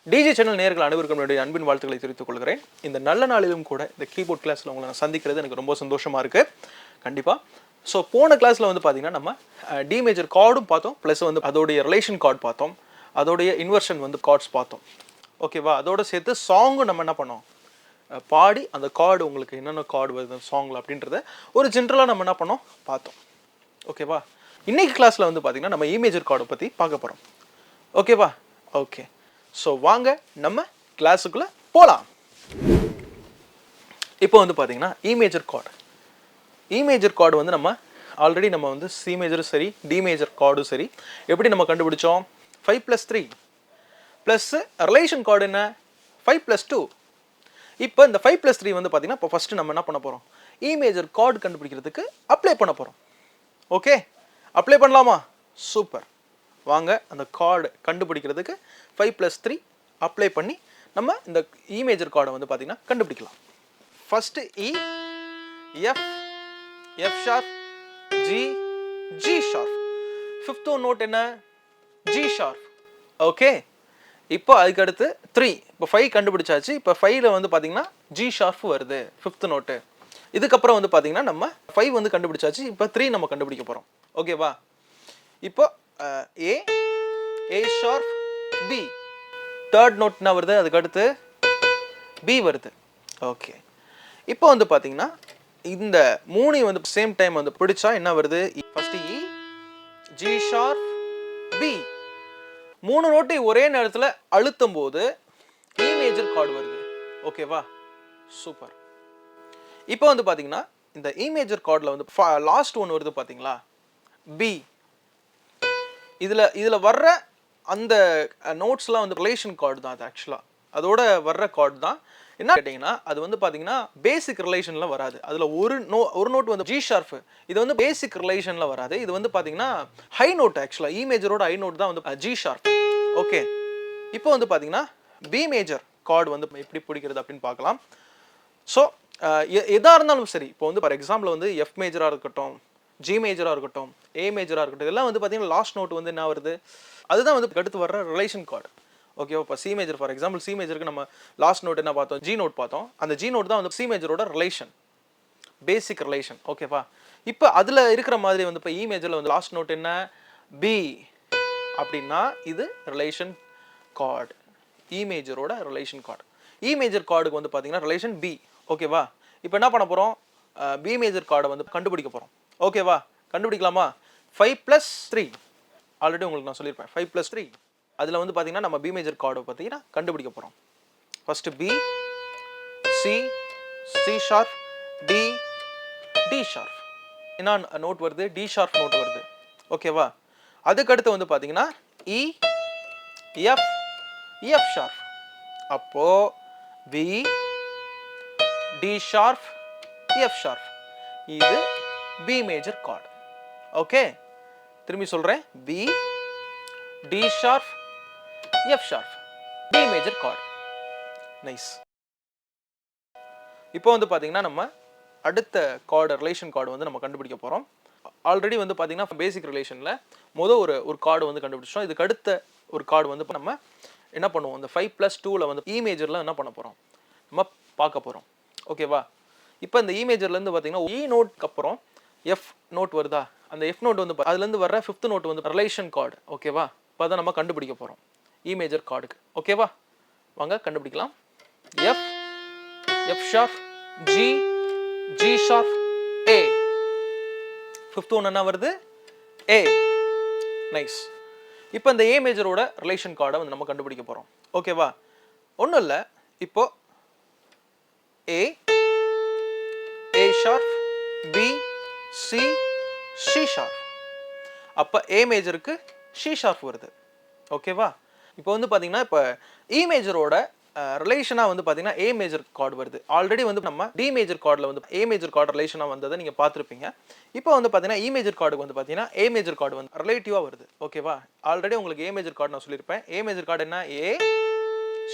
டிஜி channel நேயர்கள் அனைவருக்கும் என்னுடைய அன்பின் வாழ்த்துக்களை தெரிவித்துக் கொள்கிறேன். இந்த நல்ல நாளிலும் கூட இந்த கீபோர்ட் கிளாஸில் உங்களை நான் சந்திக்கிறது எனக்கு ரொம்ப சந்தோஷமாக இருக்குது. கண்டிப்பாக. ஸோ போன கிளாஸில் வந்து பார்த்திங்கன்னா நம்ம டி மேஜர் கார்டும் பார்த்தோம், ப்ளஸ் வந்து அதோடைய ரிலேஷன் கார்டு பார்த்தோம், அதோடைய இன்வர்ஷன் வந்து கார்ட்ஸ் பார்த்தோம். ஓகேவா? அதோடு சேர்த்து சாங்கும் நம்ம என்ன பண்ணோம், பாடி அந்த கார்டு உங்களுக்கு என்னென்ன கார்டு வருது சாங்கில் அப்படின்றத ஒரு ஜென்ரலாக நம்ம என்ன பண்ணோம் பார்த்தோம். ஓகேவா? இன்றைக்கி கிளாஸில் வந்து பார்த்திங்கன்னா நம்ம இமேஜர் கார்டை பற்றி பார்க்க போகிறோம். ஓகேவா? ஓகே. ஸோ வாங்க நம்ம கிளாஸுக்குள்ளே போகலாம். இப்போ வந்து பார்த்திங்கன்னா இமேஜர் கார்டு வந்து நம்ம ஆல்ரெடி நம்ம வந்து சி மேஜரும் சரி டி மேஜர் கார்டும் சரி எப்படி நம்ம கண்டுபிடிச்சோம், 5+3 ப்ளஸ் ரிலேஷன் கார்டு என்ன 5+2. இப்போ இந்த 5+3 வந்து பார்த்திங்கன்னா இப்போ ஃபஸ்ட்டு நம்ம என்ன பண்ண போகிறோம், இமேஜர் கார்டு கண்டுபிடிக்கிறதுக்கு அப்ளை பண்ண போகிறோம். ஓகே, அப்ளை பண்ணலாமா? சூப்பர். வாங்க அந்த கார்டு கண்டுபிடிக்கிறதுக்கு 5+3 அப்ளை பண்ணி நம்ம இந்த இமேஜர் கார்டை வந்து பார்த்திங்கன்னா கண்டுபிடிக்கலாம். First E, F, F sharp, G, G sharp. Fifth note என்ன, ஜி ஷார்ப். ஓகே, இப்போ அதுக்கு அடுத்து 3. இப்போ 5 கண்டுபிடிச்சாச்சு. இப்போ 5ல் வந்து பார்த்திங்கன்னா ஜி ஷார்ப் வருது ஃபிஃப்த் நோட்டு. இதுக்கப்புறம் வந்து பார்த்திங்கன்னா நம்ம 5 வந்து கண்டுபிடிச்சாச்சு. இப்போ 3 நம்ம கண்டுபிடிக்க போகிறோம். ஓகேவா? இப்போ A, A sharp, B. Third note என்ன வருது, அதுக்கு அடுத்து பி வருது. ஓகே, இப்போ வந்து பார்த்தீங்கன்னா இந்த 3 வந்து சேம் டைம் வந்து பிடிச்சா என்ன வருது, first E, G sharp, B. 3 நோட்டை ஒரே நேரத்தில் அழுத்தும் போது இ மேஜர் கார்டு வருது. ஓகேவா? சூப்பர். இப்போ வந்து பார்த்தீங்கன்னா இந்த இ மேஜர் கார்டில் வந்து லாஸ்ட் ஒன் வருது பார்த்தீங்களா, பி. இதில் வர்ற அந்த நோட்ஸ்லாம் வந்து ரிலேஷன் கார்டு தான். அது ஆக்சுவலாக அதோட வர்ற கார்டு தான். என்ன கேட்டிங்கன்னா அது வந்து பார்த்தீங்கன்னா பேசிக் ரிலேஷனில் வராது. அதில் ஒரு நோட் வந்து ஜி ஷார்ப், இது வந்து பேசிக் ரிலேஷனில் வராது. இது வந்து பார்த்தீங்கன்னா ஹை நோட். ஆக்சுவலாக இ மேஜரோட ஹை நோட் தான் வந்து ஜி ஷார்ப். ஓகே, இப்போ வந்து பார்த்தீங்கன்னா பி மேஜர் கார்டு வந்து எப்படி பிடிக்கிறது அப்படின்னு பார்க்கலாம். ஸோ எதாக இருந்தாலும் சரி, இப்போ வந்து ஃபார் எக்ஸாம்பிள் வந்து எஃப் மேஜராக இருக்கட்டும், ஜி மேஜராக இருக்கட்டும், ஏ மேஜராக இருக்கட்டும், இதெல்லாம் வந்து பார்த்தீங்கன்னா லாஸ்ட் நோட் வந்து என்ன வருது, அதுதான் வந்து அடுத்து வர்ற ரிலேஷன் கார்டு. ஓகேவா? இப்போ C major for example C மேஜருக்கு நம்ம லாஸ்ட் நோட் என்ன பார்த்தோம், ஜி நோட் பார்த்தோம். அந்த ஜி நோட் தான் வந்து சி மேஜரோட ரிலேஷன், பேசிக் ரிலேஷன். ஓகேவா? இப்போ அதில் இருக்கிற மாதிரி வந்து இப்போ இ மேஜரில் வந்து லாஸ்ட் நோட் என்ன, பி அப்படின்னா இது ரிலேஷன் கார்டு, இ மேஜரோட ரிலேஷன் கார்டு. இ மேஜர் கார்டுக்கு வந்து பார்த்தீங்கன்னா ரிலேஷன் பி. ஓகேவா? இப்போ என்ன பண்ண போகிறோம், பி மேஜர் கார்டை வந்து கண்டுபிடிக்க போகிறோம். ஓகேவா? கண்டுபிடிக்கலாமா? 5+3 ஆல்ரெடி உங்களுக்கு நான் சொல்லியிருப்பேன். 5+3 அதில் வந்து பார்த்தீங்கன்னா நம்ம பி மேஜர் கார்டை பார்த்தீங்கன்னா கண்டுபிடிக்க போகிறோம். First B, C, C sharp, D, D sharp. என்ன நோட் வருது, டி ஷார்ப் நோட் வருது. ஓகேவா? அதுக்கடுத்து வந்து பார்த்தீங்கன்னா இ, எஃப், எஃப் ஷார்ப். அப்போது B, D sharp, F sharp. இது பி மேஜர் கார்டு. ஓகே, திரும்பி சொல்கிறேன், B, D sharp, F sharp, B major chord. Nice. இப்போ வந்து பார்த்தீங்கன்னா நம்ம அடுத்த கார்டு, ரிலேஷன் கார்டு வந்து நம்ம கண்டுபிடிக்க போகிறோம். ஆல்ரெடி வந்து பார்த்தீங்கன்னா பேசிக் ரிலேஷனில் ஒரு கார்டு வந்து கண்டுபிடிச்சோம். இதுக்கு அடுத்த ஒரு கார்டு வந்து நம்ம என்ன பண்ணுவோம், இந்த 5+2ல் வந்து இ மேஜரில் என்ன பண்ண போகிறோம், நம்ம பார்க்க போகிறோம். ஓகேவா? இப்போ இந்த இ மேஜர்லேருந்து பார்த்தீங்கன்னா இ நோட்க்கு அப்புறம் எஃப் நோட் வருதா, அந்த எஃப் நோட் வந்து அதுலேருந்து வர்ற ஃபிஃப்த் நோட் வந்து ரிலேஷன் கார்டு. ஓகேவா? இப்போ அதை நம்ம கண்டுபிடிக்க போகிறோம் இ மேஜர் கார்டுக்கு. ஓகேவா? வாங்க கண்டுபிடிக்கலாம். F, F sharp, G, G sharp, A. Fifth one என்ன வருது, ஏ. நைஸ். இப்போ இந்த ஏ மேஜரோட ரிலேஷன் கார்டை வந்து நம்ம கண்டுபிடிக்க போகிறோம். ஓகேவா? ஒன்றும் இல்லை, இப்போ A, A sharp, B, C, C sharp. அப்போ ஏ மேஜருக்கு சி ஷார்ப் வருது. ஓகேவா? இப்போ வந்து பார்த்தீங்கன்னா இப்போ இ மேஜரோட ரிலேஷனாக வந்து பார்த்தீங்கன்னா ஏ மேஜர் கார்டு வருது. ஆல்ரெடி வந்து நம்ம டி மேஜர் கார்டில் வந்து ஏ மேஜர் கார்டு ரிலேஷனாக வந்ததை நீங்கள் பார்த்துருப்பீங்க. இப்போ வந்து பார்த்தீங்கன்னா இ மேஜர் கார்டுக்கு வந்து பார்த்தீங்கன்னா ஏ மேஜர் கார்டு வந்து ரிலேட்டிவாக வருது. ஓகேவா? ஆல்ரெடி உங்களுக்கு ஏ மேஜர் கார்டு நான் சொல்லியிருப்பேன். ஏ மேஜர் கார்டு என்ன, ஏ,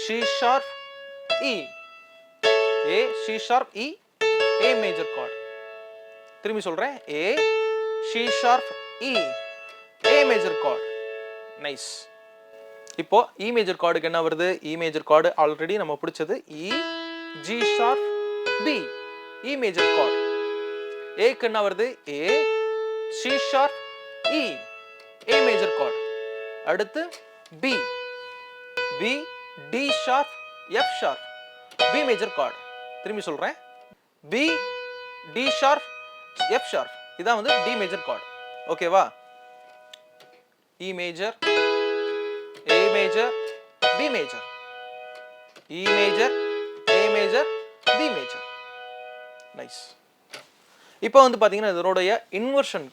C sharp, E. A, C sharp, E, A major chord. திரும்பி சொல்கிறேன், ஏ, C sharp, E, A major chord. Nice. இப்போ இ மேஜர் கார்டுக்கு என்ன வருது? இ மேஜர் கார்டு ஆல்ரெடி நம்ம பிடிச்சது E, G sharp, B, E major chord. ஏக்கு என்ன வருது? A, C sharp, E, A major chord. அடுத்து B, B, D sharp, F sharp, B major chord. திரும்பி சொல்றேன், B, D sharp, F sharp, இதான் வந்து டி மேஜர் கார்டு. ஓகேவா? E major, A major, B major, E major, A major, B major. Nice. இப்போ வந்து பாத்தீங்கன்னா இதனுடைய இன்வர்ஷன்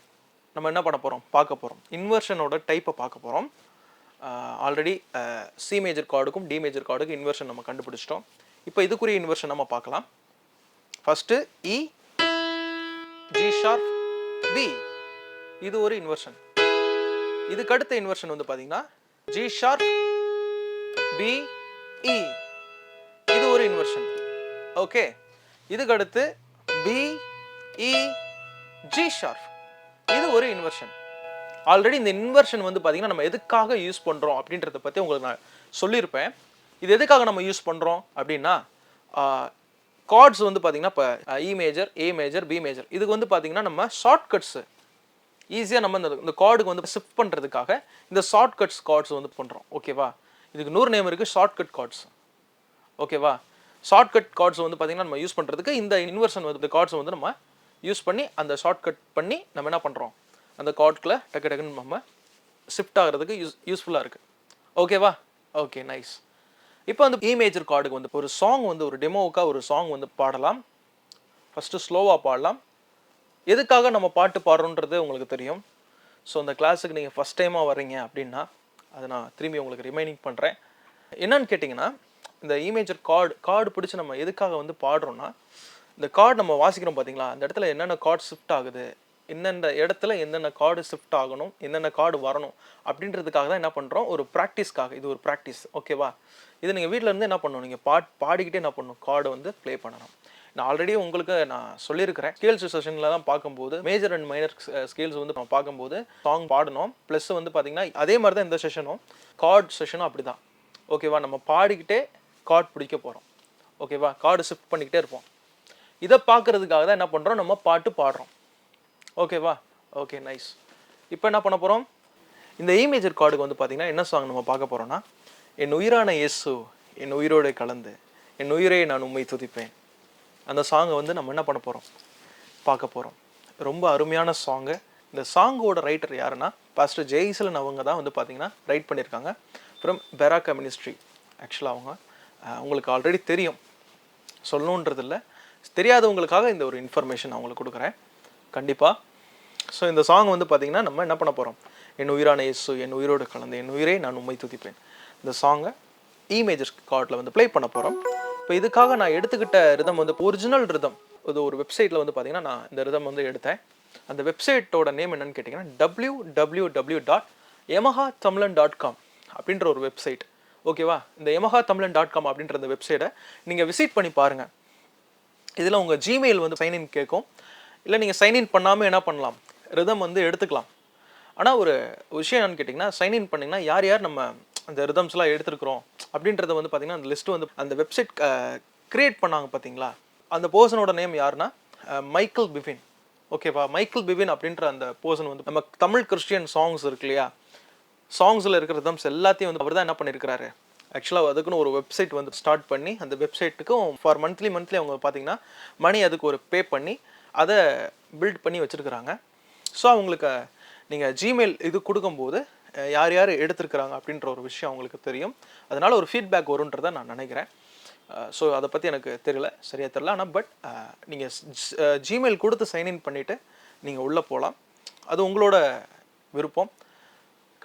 நம்ம என்ன பண்ண போறோம்? பார்க்க போறோம். இன்வர்ஷனோட டைப்பை பார்க்க போறோம். ஆல்ரெடி சி மேஜர் கார்டுக்கும் டி மேஜர் கார்டுக்கும் இன்வர்ஷன் நம்ம கண்டுபிடிச்சிட்டோம். இப்போ இதுக்குரிய இன்வர்ஷன் நம்ம பார்க்கலாம். First E, G sharp, B, இது ஒரு இன்வர்ஷன். இதுக்கு அடுத்த இன்வர்ஷன் வந்து பாத்தீங்கன்னா ஜி ஷார்ப், பி, இ, இது ஒரு இன்வர்ஷன். ஓகே. இதுக்கு அடுத்து பி, இ, ஜி ஷார்ப், இது ஒரு இன்வர்ஷன். ஆல்ரெடி இந்த இன்வர்ஷன் வந்து பாத்தீங்கன்னா நம்ம எதுக்காக யூஸ் பண்றோம் அப்படின்றத பத்தி உங்களுக்கு நான் சொல்லியிருப்பேன். இது எதுக்காக நம்ம யூஸ் பண்றோம் அப்படின்னா, கார்ட்ஸ் வந்து பாத்தீங்கன்னா இப்போ இ major, A major, B major, இதுக்கு வந்து பாத்தீங்கன்னா நம்ம ஷார்ட்கட்ஸ் ஈஸியாக நம்ம இந்த கார்டுக்கு வந்து ஷிஃப்ட் பண்ணுறதுக்காக இந்த ஷார்ட்கட்ஸ் கார்ட்ஸ் வந்து பண்ணுறோம். ஓகேவா? இதுக்கு 100 நேம் இருக்குது, ஷார்ட்கட் கார்ட்ஸ். ஓகேவா? ஷார்ட்கட் கார்ட்ஸ் வந்து பார்த்தீங்கன்னா நம்ம யூஸ் பண்ணுறதுக்கு இந்த இன்வர்ஷன் வந்து கார்ட்ஸ் வந்து நம்ம யூஸ் பண்ணி அந்த ஷார்ட்கட் பண்ணி நம்ம என்ன பண்ணுறோம்? அந்த கார்டுக்குள்ள டக்கு டக்குன்னு நம்ம ஷிஃப்ட் ஆகிறதுக்கு யூஸ்ஃபுல்லாக இருக்குது. ஓகேவா? Okay, nice. இப்போ வந்து இ மேஜர் கார்டுக்கு வந்து ஒரு சாங் வந்து ஒரு டெமோவுக்காக ஒரு சாங் வந்து பாடலாம். ஃபஸ்ட்டு ஸ்லோவாக பாடலாம். எதுக்காக நம்ம பாட்டு பாடுறோன்றது உங்களுக்கு தெரியும். ஸோ அந்த கிளாஸுக்கு நீங்கள் ஃபஸ்ட் டைமாக வர்றீங்க அப்படின்னா அதை நான் திரும்பி உங்களுக்கு ரிமைனிங் பண்ணுறேன். என்னன்னு கேட்டிங்கன்னா, இந்த இ மேஜர் கார்டு பிடிச்சி நம்ம எதுக்காக வந்து பாடுறோன்னா, இந்த கார்டு நம்ம வாசிக்கிறோம் பார்த்தீங்களா, அந்த இடத்துல என்னென்ன கார்டு ஷிஃப்ட் ஆகுது, எந்தெந்த இடத்துல எந்தெந்த கார்டு ஷிஃப்ட் ஆகணும், என்னென்ன கார்டு வரணும் அப்படின்றதுக்காக தான் என்ன பண்ணுறோம், ஒரு ப்ராக்டிஸ்க்காக. இது ஒரு ப்ராக்டிஸ். ஓகேவா? இது நீங்கள் வீட்டில் இருந்து என்ன பண்ணணும், நீங்கள் பாடிக்கிட்டே என்ன பண்ணணும், கார்டை வந்து ப்ளே பண்ணணும். நான் ஆல்ரெடி உங்களுக்கு நான் சொல்லியிருக்கிறேன், ஸ்கேல்ஸ் செஷனில் தான் பார்க்கும்போது மேஜர் அண்ட் மைனர் ஸ்கேல்ஸ் வந்து நம்ம பார்க்கும்போது சாங் பாடணும். ப்ளஸ் வந்து பார்த்தீங்கன்னா அதே மாதிரி தான் இந்த செஷனும், கார்டு செஷனும் அப்படி தான். ஓகேவா? நம்ம பாடிக்கிட்டே கார்டு பிடிக்க போகிறோம். ஓகேவா? கார்டு ஷிஃப்ட் பண்ணிக்கிட்டே இருப்போம். இதை பார்க்கறதுக்காக தான் என்ன பண்ணுறோம், நம்ம பாட்டு பாடுறோம். ஓகேவா? Okay, nice. இப்போ என்ன பண்ண போகிறோம், இந்த இ மேஜர் கார்டுக்கு வந்து பார்த்தீங்கன்னா என்ன சாங் நம்ம பார்க்க போகிறோம்னா, என் உயிரான இயேசு என் உயிரோடு கலந்து என் உயிரை நான் உம்மை துதிப்பேன், அந்த சாங்கை வந்து நம்ம என்ன பண்ண போகிறோம், பார்க்க போகிறோம். ரொம்ப அருமையான சாங்கு. இந்த சாங்கோட ரைட்டர் யாருன்னா பாஸ்டர் ஜெய்சலன். அவங்க தான் வந்து பார்த்தீங்கன்னா ரைட் பண்ணியிருக்காங்க ஃப்ரம் பெராக்கா மினிஸ்ட்ரி. ஆக்சுவலாக உங்களுக்கு ஆல்ரெடி தெரியும், சொல்லணுன்றது இல்லை, தெரியாதவங்களுக்காக இந்த ஒரு இன்ஃபர்மேஷன் அவங்களுக்கு கொடுக்குறேன் கண்டிப்பாக. ஸோ இந்த சாங் வந்து பார்த்தீங்கன்னா நம்ம என்ன பண்ண போகிறோம், என் உயிரான இயேசு என் உயிரோடு கலந்து என் உயிரை நான் உம்மை துதிப்பேன், இந்த சாங்கை இ மேஜர் கார்டில் வந்து ப்ளே பண்ண போகிறோம். இப்போ இதுக்காக நான் எடுத்துக்கிட்ட ரிதம் வந்து ஒரிஜினல் ரிதம். இது ஒரு வெப்சைட்டில் வந்து பார்த்தீங்கன்னா நான் இந்த ரிதம் வந்து எடுத்தேன். அந்த வெப்சைட்டோட நேம் என்னன்னு கேட்டிங்கன்னா www.yamahatamlan.com அப்படின்ற ஒரு வெப்சைட். ஓகேவா? இந்த yamahatamlan.com அப்படின்ற அந்த வெப்சைட்டை நீங்கள் விசிட் பண்ணி பாருங்கள். இதில் உங்கள் ஜிமெயில் வந்து சைன்இன் கேட்கும். இல்லை நீங்கள் சைன்இன் பண்ணாமல் என்ன பண்ணலாம், ரிதம் வந்து எடுத்துக்கலாம். ஆனால் ஒரு விஷயம் என்னன்னு கேட்டிங்கன்னா, சைன்இன் பண்ணிங்கன்னா யார் யார் நம்ம அந்த ரிதம்ஸ்லாம் எடுத்துருக்குறோம் அப்படின்றத வந்து பார்த்திங்கன்னா அந்த லிஸ்ட்டு வந்து அந்த வெப்சைட் க்ரியேட் பண்ணாங்க பார்த்தீங்களா, அந்த பர்சனோட நேம் யாருன்னா மைக்கேல் பிவின். ஓகேவா? மைக்கேல் பிவின் அப்படின்ற அந்த பர்சன் வந்து நம்ம தமிழ் கிறிஸ்டியன் சாங்ஸ் இருக்கு இல்லையா, சாங்ஸில் இருக்கிற ரிதம்ஸ் எல்லாத்தையும் வந்து அவர் தான் என்ன பண்ணியிருக்கிறாரு, ஆக்சுவலாக அதுக்குன்னு ஒரு வெப்சைட் வந்து ஸ்டார்ட் பண்ணி அந்த வெப்சைட்டுக்கும் ஃபார் மந்த்லி அவங்க பார்த்தீங்கன்னா மணி அதுக்கு ஒரு பே பண்ணி அதை பில்ட் பண்ணி வச்சுருக்குறாங்க. ஸோ அவங்களுக்கு நீங்கள் ஜிமெயில் இது கொடுக்கும்போது யார் யார் எடுத்துருக்குறாங்க அப்படின்ற ஒரு விஷயம் அவங்களுக்கு தெரியும். அதனால் ஒரு ஃபீட்பேக் வரும்ன்றதை நான் நினைக்கிறேன். ஸோ அதை பற்றி எனக்கு தெரியல, சரியாக தெரியல. ஆனால் பட் நீங்கள் ஜிமெயில் கொடுத்து சைன்இன் பண்ணிவிட்டு நீங்கள் உள்ளே போகலாம். அது உங்களோட விருப்பம்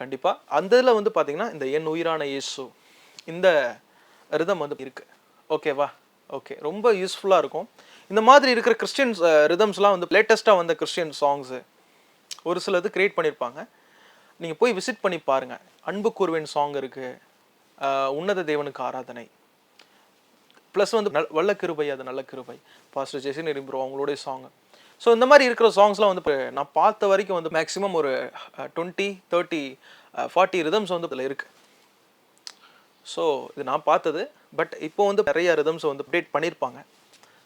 கண்டிப்பாக. அந்த இதில் வந்து பார்த்திங்கன்னா இந்த என் உயிரான இயேசு இந்த ரிதம் வந்து இருக்குது. ஓகேவா? ஓகே, ரொம்ப யூஸ்ஃபுல்லாக இருக்கும். இந்த மாதிரி இருக்கிற கிறிஸ்டியன்ஸ் ரிதம்ஸ்லாம் வந்து லேட்டஸ்ட்டாக வந்த கிறிஸ்டியன் சாங்ஸு ஒரு சிலது க்ரியேட் பண்ணியிருப்பாங்க. நீங்கள் போய் விசிட் பண்ணி பாருங்கள். அன்பு கூர்வேன் சாங் இருக்குது, உன்னத தேவனுக்கு ஆராதனை, ப்ளஸ் வந்து வல்ல கிருபை அது நல்ல கிருபை, பாஸ்டர் ஜெசின் ப்ரோ அவங்களுடைய சாங்கு. ஸோ இந்த மாதிரி இருக்கிற சாங்ஸ்லாம் வந்து நான் பார்த்த வரைக்கும் வந்து மேக்ஸிமம் ஒரு 20, 30, 40 ரிதம்ஸ் வந்து இதில் இருக்குது. ஸோ இது நான் பார்த்தது. பட் இப்போ வந்து நிறைய ரிதம்ஸ் வந்து அப்டேட் பண்ணியிருப்பாங்க.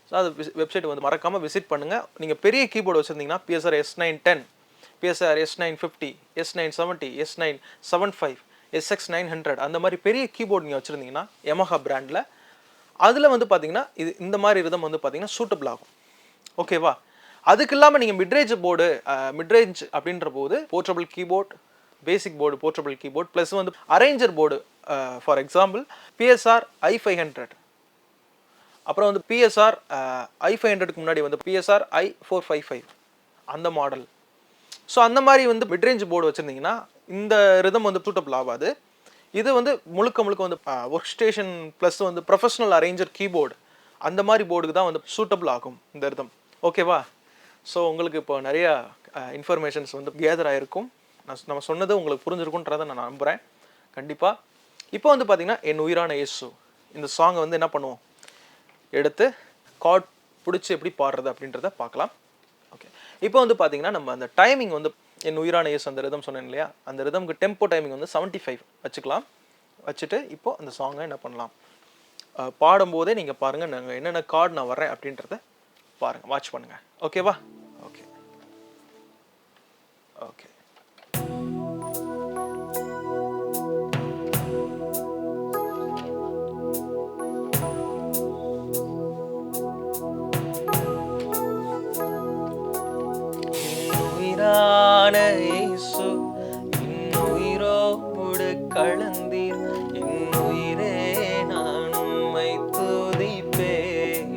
ஸோ அது வெப்சைட் வந்து மறக்காமல் விசிட் பண்ணுங்கள். நீங்கள் பெரிய கீபோர்டு வச்சுருந்தீங்கன்னா PSR S910, PSR S950, S970, S975, SX900 அந்த மாதிரி பெரிய கீபோர்டு நீங்கள் வச்சுருந்தீங்கன்னா Yamaha பிராண்டில், அதில் வந்து பார்த்தீங்கன்னா இது இந்த மாதிரி ரிதம் வந்து பார்த்தீங்கன்னா சூட்டபிள் ஆகும். ஓகேவா? அதுக்கு இல்லாமல் நீங்கள் மிட்ரேஞ்ச் போர்டு, மிட்ரேஞ்ச் அப்படின்ற போது போர்ட்டபிள் கீபோர்ட், பேசிக் போர்டு போர்ட்டபிள் கீபோர்ட் ப்ளஸ் வந்து arranger board, for example PSR i500, அப்புறம் வந்து பிஎஸ்ஆர் i500க்கு முன்னாடி வந்து பிஎஸ்ஆர் i455 அந்த மாடல். ஸோ அந்த மாதிரி வந்து மிட்ரேஞ்ச் போர்டு வச்சுருந்தீங்கன்னா இந்த ரிதம் வந்து சூட்டபிள் ஆகாது. இது வந்து முழுக்க முழுக்க வந்து ஒர்க் ஸ்டேஷன் ப்ளஸ் வந்து ப்ரொஃபஷனல் அரேஞ்சர் கீபோர்டு அந்த மாதிரி போர்டுக்கு தான் வந்து சூட்டபிள் ஆகும் இந்த ரிதம். ஓகேவா? ஸோ உங்களுக்கு இப்போ நிறையா இன்ஃபர்மேஷன்ஸ் வந்து கேதர் ஆகிருக்கும். நம்ம சொன்னது உங்களுக்கு புரிஞ்சிருக்குன்றதை நான் நம்புகிறேன் கண்டிப்பாக. இப்போ வந்து பார்த்திங்கன்னா என் உயிரான இயேசு இந்த சாங்கை வந்து என்ன பண்ணுவோம், எடுத்து கார்ட் பிடிச்சி எப்படி பாடுறது அப்படின்றத பார்க்கலாம். ஓகே, இப்போ வந்து பார்த்திங்கன்னா நம்ம அந்த டைமிங் வந்து என் உயிரான இயேசு அந்த ரிதம் சொன்னேன் இல்லையா, அந்த ரிதம்க்கு டெம்போ டைமிங் வந்து 75 வச்சுக்கலாம். வச்சுட்டு இப்போது அந்த சாங்கை என்ன பண்ணலாம், பாடும்போதே நீங்கள் பாருங்கள் நாங்கள் என்னென்ன கார்டு நான் வர்றேன் அப்படின்றத பாருங்கள், வாட்ச் பண்ணுங்கள். ஓகேவா? Okay okay. இயேசு என் உயிரோடு கலந்தீர், என் உயிரே நான் உம்மை துதிப்பேன்,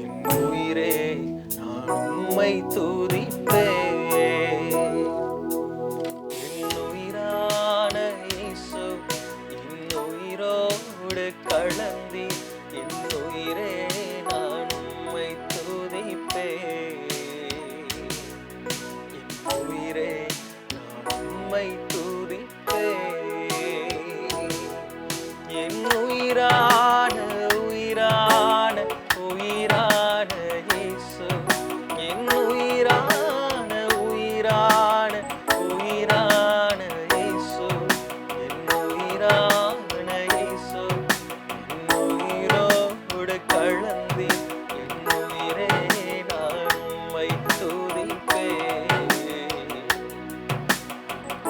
என் உயிரே நான் உம்மை துதிப்பேன், என் உயிரான இயேசு என் உயிரோடு கலந்தீர், என் உயிரே நான் உம்மை துதிப்பேன், உயிரே நான் உம்மை துதிப்பேன், என் உயிரான உயிரான உயிரான இயேசு, என் உயிரான உயிரான உயிரான இயேசு, என் உயிரான இயேசு, என் உயிரோடு கலந்து என் உயிரே நான் உம்மை துதிப்பேன்,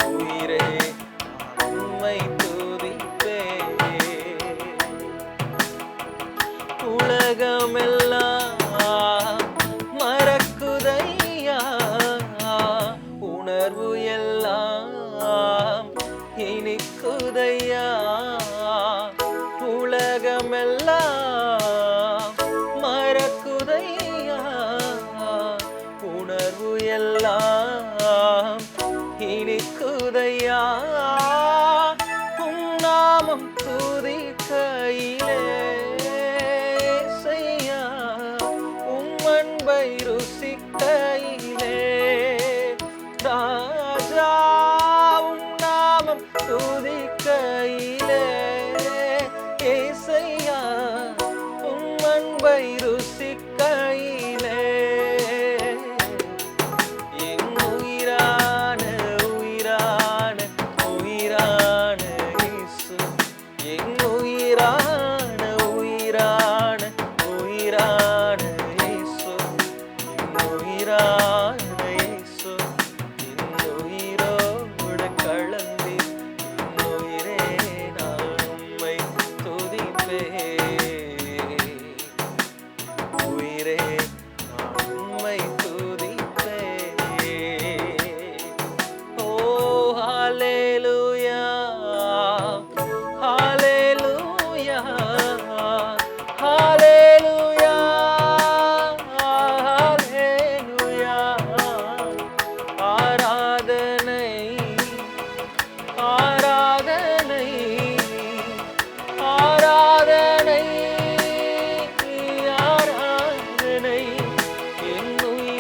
உயிரே நான் உம்மை துதிப்பேன், உலகமெல்லாம் மறக்குதையா, உணர்வு எல்லாம் இனிக்குதையா, உலகமெல்லாம் மறக்குதையா, உணர்வு எல்லாம் இனிக்குதையா, உம் நாமம் துதிக்கையிலே இயேசையா, உம் அன்பை ருசிக்கையிலே ராஜா, உம் நாமம் துதிக்கையிலே இயேசையா, உம் அன்பை ருசிக்கையிலே, என் உயிரான உயிரான உயிரான இயேசு, என் உயிரான உயிரான உயிரான இயேசு, என் உயிரான இயேசு, என் உயிரோடு கலந்து என் உயிரே நான் உம்மை துதிப்பேன், உயிரே நான் உம்மை துதிப்பேன், ஓ ஹல்லேலூயா ஹல்லேலூயா ஹல்லேலூயா ஹல்லேலூயா, ஆராதனை ஆராதனை ஆராதனை ஆராதனை, என் உயிரான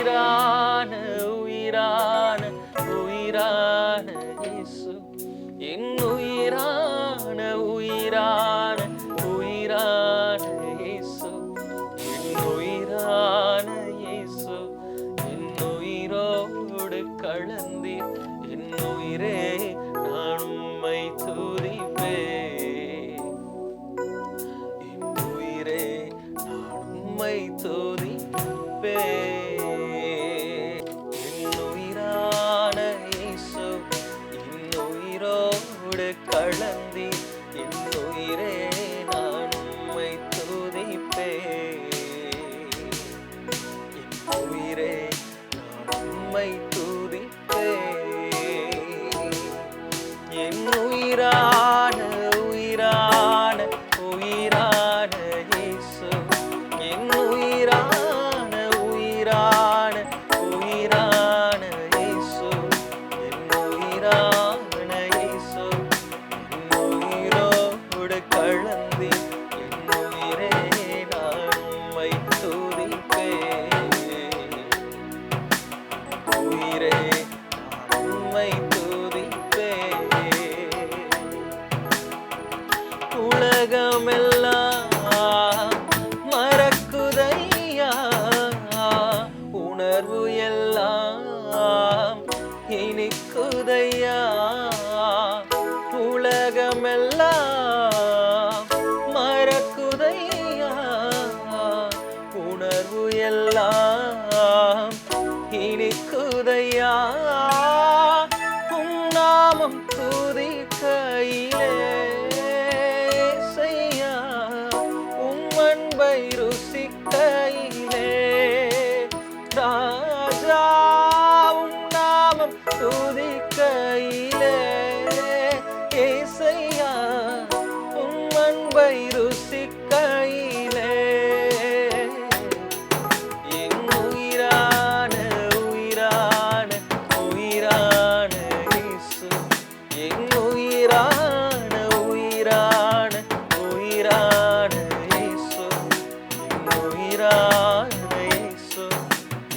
உயிரே நான் உம்மை துதிப்பேன். என் உயிரான உயிரான உயிரான இயேசு, என் உயிரான உயிரான உயிரான இயேசு, என் உயிரான இயேசு, என் உயிரோடு கலந்தி என் உயிரே நான் உம்மை துதிப்பேன். உயிரே நான் உம்மை துதிப்பேன். உலகமெல்லாம் மறக்குதையா, உணர்வு எல்லாம் இனிக்குதையா. உலகமெல்லாம் மறக்குதையா, உணர்வு எல்லாம் இனிக்குதையா. உம் நாமம் துதிக்கையிலே இயேசையா, உம் அன்பை ருசிக்கையிலே ராஜா, உம் நாமம் துதிக்கையிலே இயேசையா, உம் அன்பை ருசிக்கையிலே என் உயிரான உயிரான உயிரான இயேசு, என் உயிரான உயிரான உயிரான இயேசு, என் உயிரான இயேசு,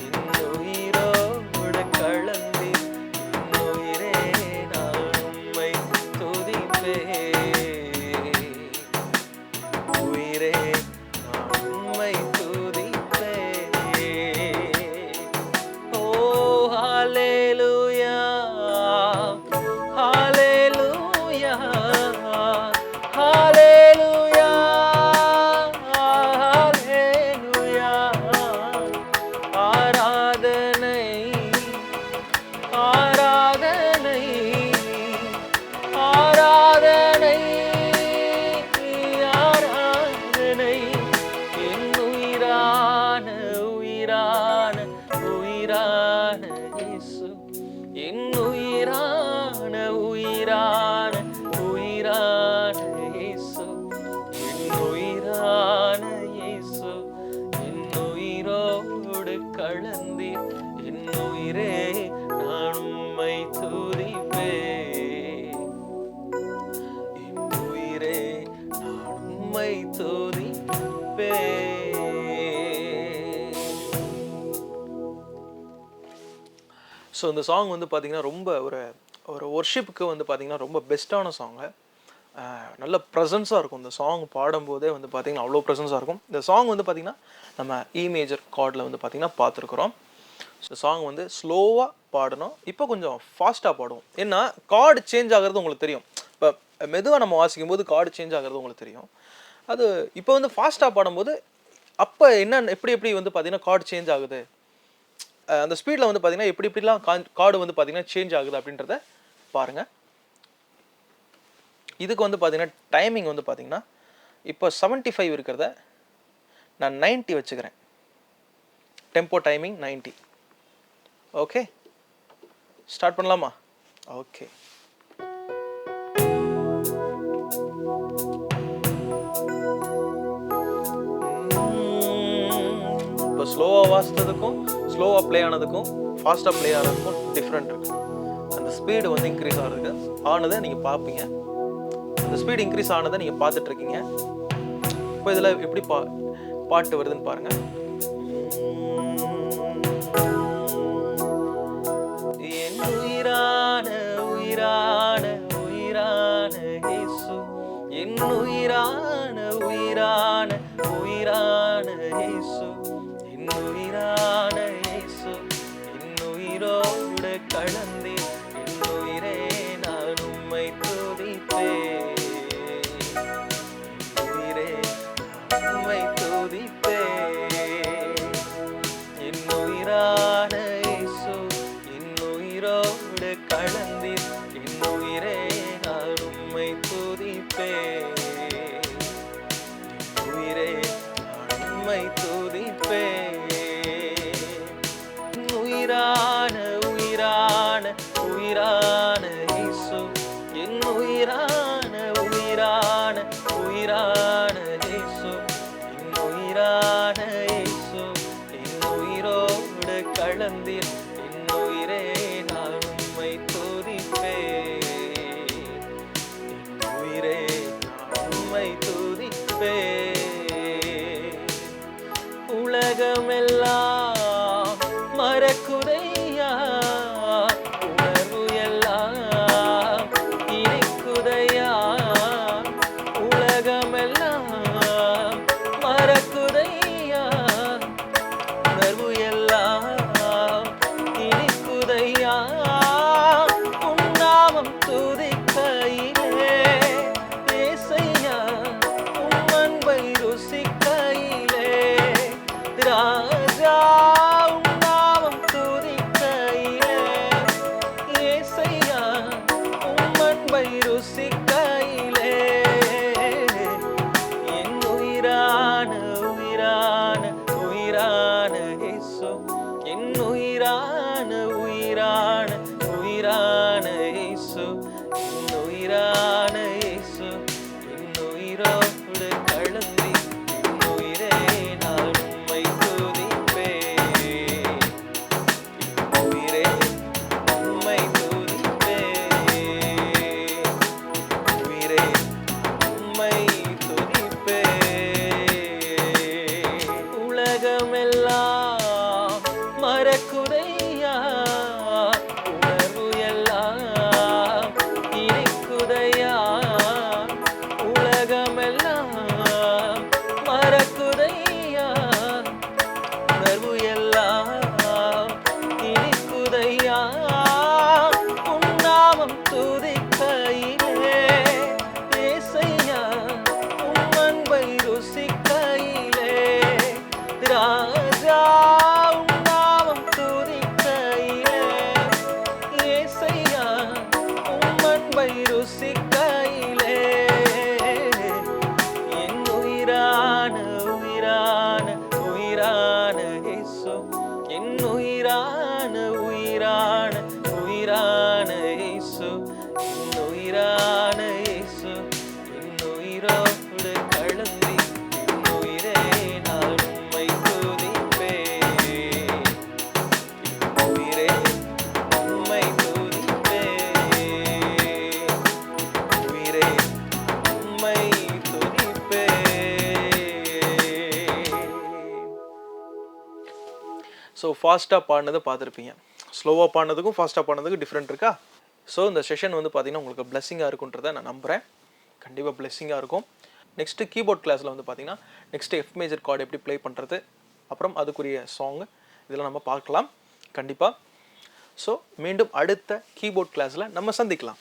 என் உயிரோடு கலந்து என் உயிரே நான் உம்மை துதிப்பேன். உயிரே நான் உம்மை துதிப்பேன். ஓ ஹalleluya, ஹalleluya, ஹalleluya, ஹalleluya. ஆராதனை ஆராதனை ஆராதனை ஆராதனை என் உயிரான உயிரான உயிரான இயேசு, என் உயிரான உயிரான உயிரான இயேசு, என் உயிரான இயேசு, என் உயிரோடு கலந்தீர் என் உயிரே நான் உம்மை துதிப்பேன். என் உயிரே நான் உம்மை துதிப்பேன். ஸோ இந்த சாங் வந்து பார்த்தீங்கன்னா ரொம்ப ஒரு ஒரு ஒர்ஷிப்புக்கு வந்து பார்த்தீங்கன்னா ரொம்ப பெஸ்ட்டான சாங்கு. நல்ல ப்ரெசன்ஸாக இருக்கும் இந்த சாங் பாடும்போதே வந்து பார்த்தீங்கன்னா அவ்வளோ ப்ரெசன்ஸாக இருக்கும். இந்த சாங் வந்து பார்த்தீங்கன்னா நம்ம இ மேஜர் கார்டில் வந்து பார்த்தீங்கன்னா பார்த்துருக்குறோம். ஸோ சாங் வந்து ஸ்லோவாக பாடணும், இப்போ கொஞ்சம் ஃபாஸ்ட்டாக பாடுவோம். ஏன்னா கார்டு சேஞ்ச் ஆகிறது உங்களுக்கு தெரியும். இப்போ மெதுவாக நம்ம வாசிக்கும் போது கார்டு சேஞ்ச் ஆகிறது உங்களுக்கு தெரியும். அது இப்போ வந்து ஃபாஸ்ட்டாக பாடும்போது அப்போ என்ன எப்படி வந்து பார்த்தீங்கன்னா கார்டு சேஞ்ச் ஆகுது, அந்த ஸ்பீடில் வந்து பார்த்தீங்கன்னா எப்படிலாம் கார்டு வந்து பார்த்தீங்கன்னா சேஞ்ச் ஆகுது அப்படின்றத பாருங்கள். இதுக்கு வந்து பார்த்தீங்கன்னா டைமிங் வந்து பார்த்தீங்கன்னா இப்போ 75 இருக்கிறத நான் 90 வச்சுக்கிறேன். Tempo timing 90. ஓகே, ஸ்டார்ட் பண்ணலாமா? ஓகே. இப்போ ஸ்லோவாக வாசித்ததுக்கும் ஸ்லோவாக ப்ளே ஆனதுக்கும் ஃபாஸ்ட்டாக ப்ளே ஆனதுக்கும் டிஃப்ரெண்ட் இருக்குது. அந்த ஸ்பீடு வந்து இன்க்ரீஸ் ஆகிறதுக்கு ஆனதை நீங்கள் பார்ப்பீங்க. அந்த ஸ்பீடு இன்க்ரீஸ் ஆனதை நீங்கள் பார்த்துட்ருக்கீங்க. இப்போ இதில் எப்படி பாட்டு வருதுன்னு பாருங்கள். என் உயிரான உயிரான உயிரான இயேசு, என் உயிரான உயிரான உயிரான இயேசு, என் உயிரான இயேசு, என் உயிரோடு கலந்து என் உயிரே நான் உம்மை துதிப்பேன். உயிரே நான் உம்மை துதிப்பேன். என் உயிரான இயேசு, என் உயிரோடு கலந்து என் உயிரே நான் உம்மை துதிப்பேன். உயிரே நான் உம்மை துதிப்பேன். உயிரான உயிரான உயிரான இயேசு என் உயிரான உயிரான உயிரான இயேசு என் உயிரான இயேசு என் உயிரோடு கலந்தீர் என் உயிரே நான் உம்மை துதிப்பேன் என் உயிரே நான் உம்மை துதிப்பேன் உலகமெல்லாம் மறக்குதையா உணர்வு எல்லாம் இனிக்குதையா உலகமெல்லாம் மறக்குதையா உணர்வு எல்லாம் இனிக்குதையா உன் நாமம் துதிக்கையிலே ஏசையா உம் அன்பை ருசிக்கையிலே ராஜா உம் நாமம் துதிக்கையிலே ஏசையா உம் அன்பை ருசிக்கையிலே என் உயிரான உயிரான உயிரான இயேசு என் உயிரான உயிரான உயிரான இயேசு என் உயிரான இயேசு என் உயிரோடு கலந்தி என் உயிரே நான் உம்மை துதிப்பேன் என் உயிரே உம்மை துதிப்பேன் உயிரே உம்மை துதிப்பேன் உலகமெல்லாம் மறக்குதையா உணர்வு எல்லாம் இனிக்குதையா உலகமெல்லாம் மறக்குதையா உணர்வு எல்லாம் இனிக்குதையா உன் நாமம் துதிக்கையிலே ஏசையா உம் அன்பை ருசிக்கையிலே ராஜா உம் நாமம் துதிக்கையிலே ஏசையா உம் அன்பை ருசிக்கையிலே என் உயிரான உயிரான உயிரான இயேசு என் உயிரான உயிரான உயிரான இயேசு என் உயிரான இயேசு என் உயிரோடு கலந்தி என் உயிரே நான் உம்மை துதிப்பேன் என் உயிரே உம்மை துதிப்பேன் உயிரே உம்மை துதிப்பேன். ஸோ ஃபாஸ்ட்டாக பாடினதை பார்த்துருப்பீங்க. ஸ்லோவாக பாடினதுக்கும் ஃபாஸ்ட்டாக பாடினதுக்கும் டிஃப்ரெண்ட் இருக்கா? ஸோ இந்த செஷன் வந்து பார்த்தீங்கன்னா உங்களுக்கு பிளெஸ்ஸிங்காக இருக்குன்றதை நான் நம்புகிறேன். கண்டிப்பாக பிளெஸ்ஸிங்காக இருக்கும். நெக்ஸ்ட்டு கீபோர்ட் கிளாஸில் வந்து பார்த்தீங்கன்னா நெக்ஸ்ட்டு எஃப் மேஜர் கார்டு எப்படி ப்ளே பண்ணுறது, அப்புறம் அதுக்குரிய சாங் இதெல்லாம் நம்ம பார்க்கலாம் கண்டிப்பாக. ஸோ மீண்டும் அடுத்த கீபோர்ட் கிளாஸில் நம்ம சந்திக்கலாம்.